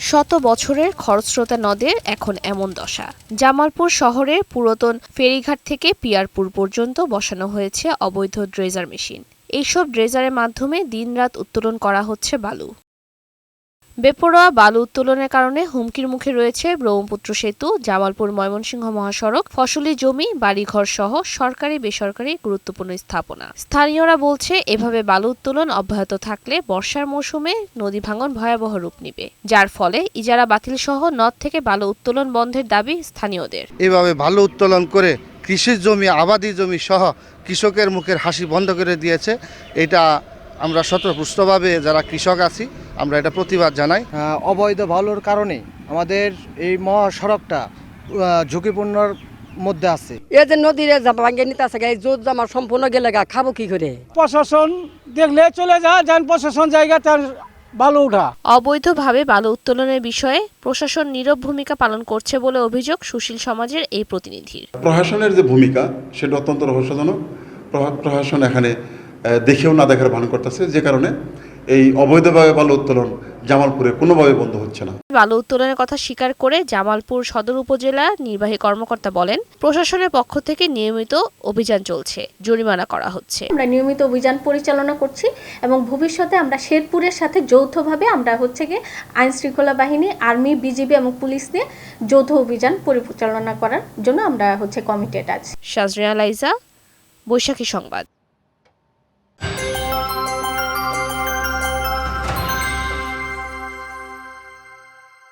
শত বছরের খরস্রোতা নদের এখন এমন দশা। জামালপুর শহরের পুরাতন ফেরিঘাট থেকে পিয়ারপুর পর্যন্ত বসানো হয়েছে অবৈধ ড্রেজার মেশিন। এইসব ড্রেজারের মাধ্যমে দিনরাত উত্তোলন করা হচ্ছে বালু। বেপরোয়া বালু উত্তোলনের কারণে হুমকির মুখে রয়েছে ব্রহ্মপুত্র সেতু, জামালপুর ময়মনসিংহ মহাসড়ক, ফসলি জমি, বাড়িঘর সহ সরকারি বেসরকারি গুরুত্বপূর্ণ স্থাপনা। স্থানীয়রা বলছে, এভাবে বালু উত্তোলন অব্যাহত থাকলে বর্ষার মৌসুমে নদী ভাঙন ভয়াবহ রূপ নেবে, যার ফলে ইজারা বাতিল সহ নদ থেকে বালু উত্তোলন বন্ধের দাবি স্থানীয়দের। এভাবে বালু উত্তোলন করে কৃষি জমি, আবাদি জমি সহ কৃষকের মুখের হাসি বন্ধ করে দিয়েছে। এটা আমরা শতপুষ্টভাবে যারা কৃষক আছি আমরা এটা প্রতিবাদ জানাই। অবৈধ বালুর কারণে আমাদের এই মহাসড়কটা ঝুঁকিপূর্ণর মধ্যে আছে। এই যে নদীর ভাঙ্গে নিতে আছে, এই জোর জামা সম্পূর্ণ গেলে খাবো কি করে? প্রশাসন দেখলে চলে যায়, যান প্রশাসন জায়গা তার বালু উঠা। অবৈধভাবে বালু উত্তোলনের বিষয়ে প্রশাসন নীরব ভূমিকা পালন করছে বলে অভিযোগ সুশীল সমাজের এই প্রতিনিধির। প্রশাসনের যে ভূমিকা সেটা অত্যন্ত রহস্যজনক। প্রশাসন এখানে দেখেও না দেখার ভান করতেছে, যে কারণে এই অবৈধভাবে বালু উত্তোলন জামালপুরে কোনোভাবে বন্ধ হচ্ছে না। বালু উত্তোলনের কথা স্বীকার করে জামালপুর সদর উপজেলা নির্বাহী কর্মকর্তা বলেন, প্রশাসনের পক্ষ থেকে নিয়মিত অভিযান চলছে, জরিমানা করা হচ্ছে। আমরা নিয়মিত অভিযান পরিচালনা করছি এবং ভবিষ্যতে আমরা শেরপুরের সাথে যৌথভাবে আমরা আইন শৃঙ্খলা বাহিনী, আর্মি, বিজিবি এবং পুলিশ নিয়ে যৌথ অভিযান পরিচালনা করার জন্য আমরা কমিটেড আছি। শাজরিয়া লাইজা, বৈশাখী সংবাদ।